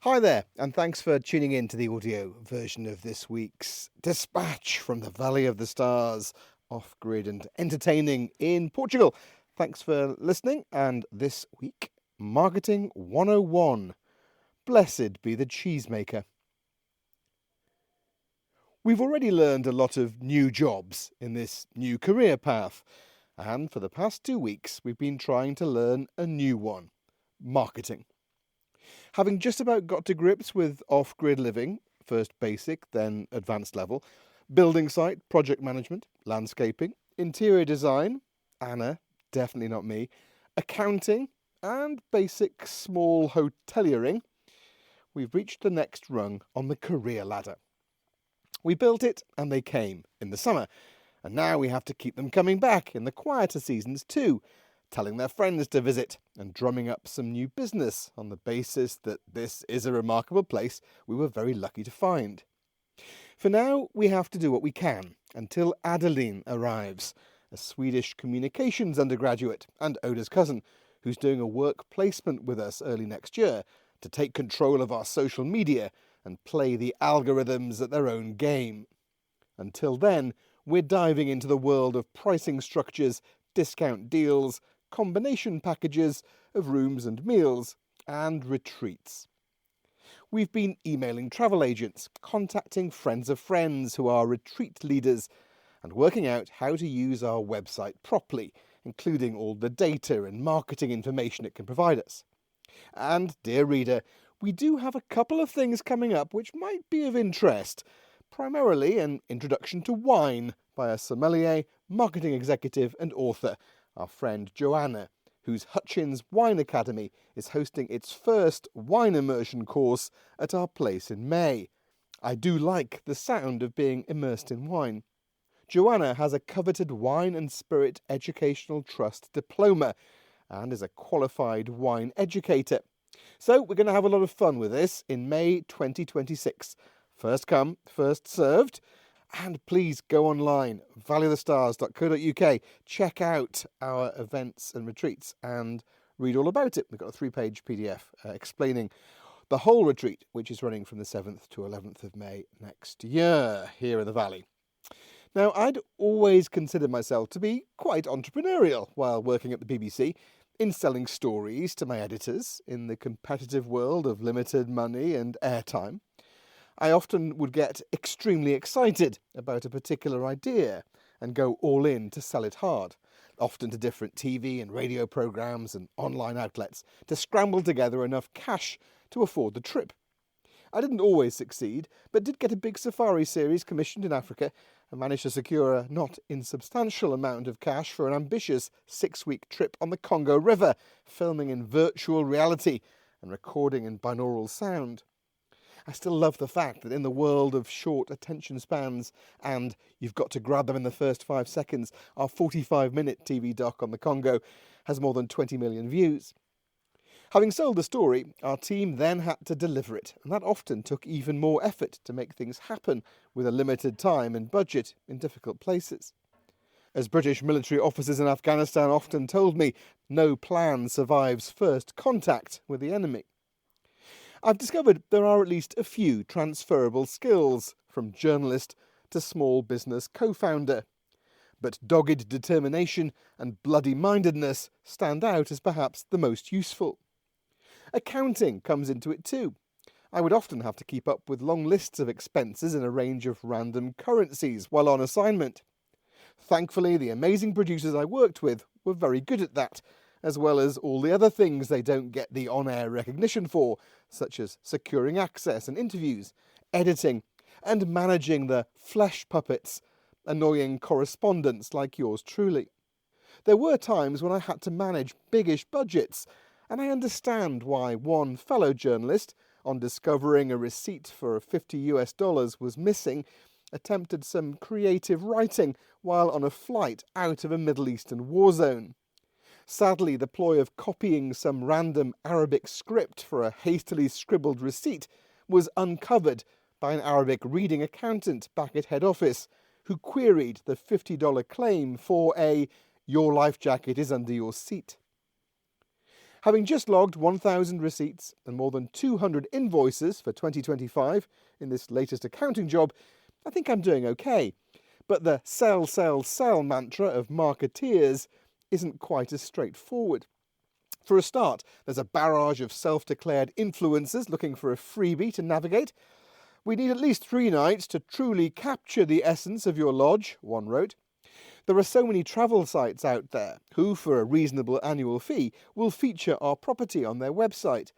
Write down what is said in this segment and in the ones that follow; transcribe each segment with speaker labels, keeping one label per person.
Speaker 1: Hi there, and thanks for tuning in to the audio version of this week's Dispatch from the Valley of the Stars, off-grid and entertaining in Portugal. Thanks for listening, and this week, Marketing 101. Blessed be the cheesemaker. We've already learned a lot of new jobs in this new career path, and for the past 2 weeks, we've been trying to learn a new one, marketing. Having just about got to grips with off-grid living, first basic, then advanced level, building site, project management, landscaping, interior design, Anna, definitely not me, accounting, and basic small-hotelier-ing, we've reached the next rung on the career ladder. We built it and they came in the summer, and now we have to keep them coming back in the quieter seasons too, telling their friends to visit and drumming up some new business on the basis that this is a remarkable place we were very lucky to find. For now, we have to do what we can until Adeline arrives, a Swedish communications undergraduate and Oda's cousin, who's doing a work placement with us early next year to take control of our social media and play the algorithms at their own game. Until then, we're diving into the world of pricing structures, discount deals, combination packages of rooms and meals, and retreats. We've been emailing travel agents, contacting friends of friends who are retreat leaders, and working out how to use our website properly, including all the data and marketing information it can provide us. And, dear reader, we do have a couple of things coming up which might be of interest, primarily an introduction to wine by a sommelier, marketing executive and author, our friend Joanna, whose Hutchins Wine Academy is hosting its first wine immersion course at our place in May. I do like the sound of being immersed in wine. Joanna has a coveted Wine Sprit Educational Trust diploma and is a qualified wine educator. So we're going to have a lot of fun with this in May 2026. First come, first served. And please go online, valleyofthestars.co.uk, check out our events and retreats and read all about it. We've got a 3-page PDF explaining the whole retreat, which is running from the 7th to 11th of May next year here in the Valley. Now, I'd always considered myself to be quite entrepreneurial while working at the BBC, in selling stories to my editors in the competitive world of limited money and airtime. I often would get extremely excited about a particular idea and go all in to sell it hard, often to different TV and radio programmes and online outlets, to scramble together enough cash to afford the trip. I didn't always succeed, but did get a big safari series commissioned in Africa and managed to secure a not insubstantial amount of cash for an ambitious 6-week trip on the Congo River, filming in virtual reality and recording in binaural sound. I still love the fact that in the world of short attention spans and you've got to grab them in the first 5 seconds, our 45-minute TV doc on the Congo has more than 20 million views. Having sold the story, our team then had to deliver it, and that often took even more effort to make things happen with a limited time and budget in difficult places. As British military officers in Afghanistan often told me, no plan survives first contact with the enemy. I've discovered there are at least a few transferable skills from journalist to small business co-founder. But dogged determination and bloody-mindedness stand out as perhaps the most useful. Accounting comes into it too. I would often have to keep up with long lists of expenses in a range of random currencies while on assignment. Thankfully, the amazing producers I worked with were very good at that, as well as all the other things they don't get the on-air recognition for, such as securing access and interviews, editing, and managing the flesh puppets, annoying correspondents like yours truly. There were times when I had to manage biggish budgets, and I understand why one fellow journalist, on discovering a receipt for $50 was missing, attempted some creative writing while on a flight out of a Middle Eastern war zone. Sadly, the ploy of copying some random Arabic script for a hastily scribbled receipt was uncovered by an Arabic reading accountant back at head office, who queried the $50 claim for a "your life jacket is under your seat." Having just logged 1,000 receipts and more than 200 invoices for 2025 in this latest accounting job, I think I'm doing okay. But the sell, sell, sell mantra of marketeers isn't quite as straightforward. For a start, there's a barrage of self-declared influencers looking for a freebie to navigate. We need at least 3 nights to truly capture the essence of your lodge, one wrote. There are so many travel sites out there who, for a reasonable annual fee, will feature our property on their website.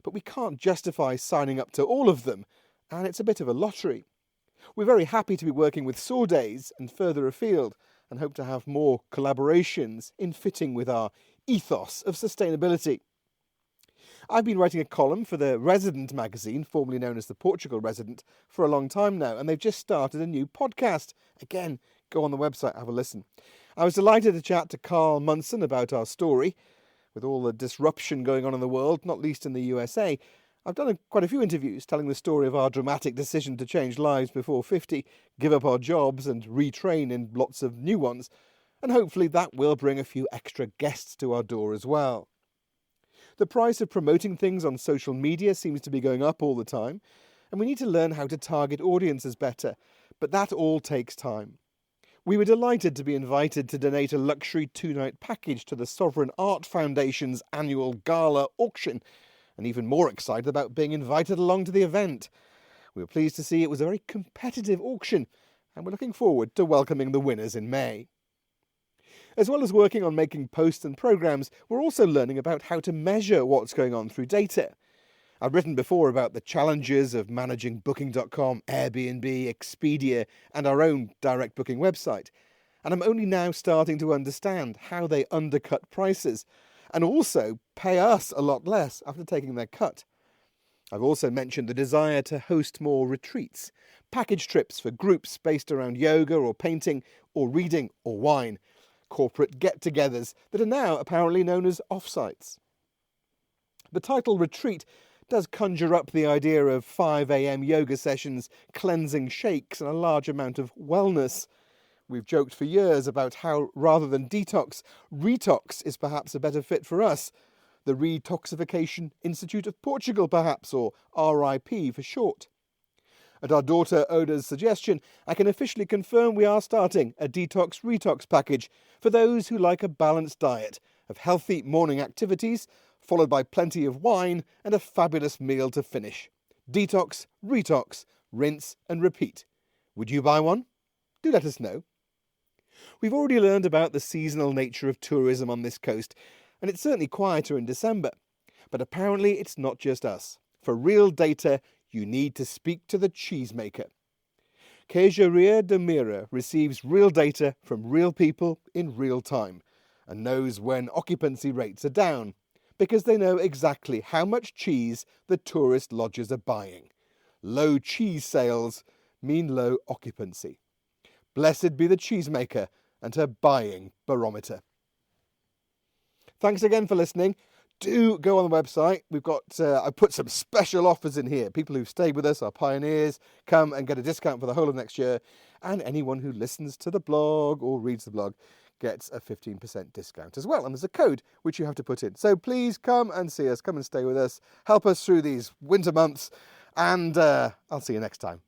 Speaker 1: But we can't justify signing up to all of them, and it's a bit of a lottery. We're very happy to be working with Sordays and further afield, and hope to have more collaborations in fitting with our ethos of sustainability. I've been writing a column for the Resident magazine, formerly known as the Portugal Resident, for a long time now, and they've just started a new podcast. Again, go on the website, have a listen. I was delighted to chat to Carl Munson about our story. With all the disruption going on in the world, not least in the USA, I've done quite a few interviews telling the story of our dramatic decision to change lives before 50, give up our jobs and retrain in lots of new ones. And hopefully that will bring a few extra guests to our door as well. The price of promoting things on social media seems to be going up all the time, and we need to learn how to target audiences better, but that all takes time. We were delighted to be invited to donate a luxury 2-night package to the Sovereign Art Foundation's annual gala auction, and even more excited about being invited along to the event. We were pleased to see it was a very competitive auction, and we're looking forward to welcoming the winners in May. As well as working on making posts and programmes, we're also learning about how to measure what's going on through data. I've written before about the challenges of managing Booking.com, Airbnb, Expedia, and our own direct booking website. And I'm only now starting to understand how they undercut prices and also pay us a lot less after taking their cut. I've also mentioned the desire to host more retreats, package trips for groups based around yoga or painting or reading or wine, corporate get-togethers that are now apparently known as offsites. The title retreat does conjure up the idea of 5 a.m. yoga sessions, cleansing shakes and a large amount of wellness. We've joked for years about how, rather than detox, retox is perhaps a better fit for us. The Retoxification Institute of Portugal, perhaps, or RIP for short. At our daughter Oda's suggestion, I can officially confirm we are starting a detox-retox package for those who like a balanced diet of healthy morning activities, followed by plenty of wine and a fabulous meal to finish. Detox, retox, rinse and repeat. Would you buy one? Do let us know. We've already learned about the seasonal nature of tourism on this coast, and it's certainly quieter in December. But apparently it's not just us. For real data, you need to speak to the cheesemaker. Queijaria de Mira receives real data from real people in real time and knows when occupancy rates are down, because they know exactly how much cheese the tourist lodges are buying. Low cheese sales mean low occupancy. Blessed be the cheesemaker and her buying barometer. Thanks again for listening. Do go on the website. We've got, I put some special offers in here. People who've stayed with us, our pioneers, come and get a discount for the whole of next year. And anyone who listens to the blog or reads the blog gets a 15% discount as well. And there's a code which you have to put in. So please come and see us. Come and stay with us. Help us through these winter months. And I'll see you next time.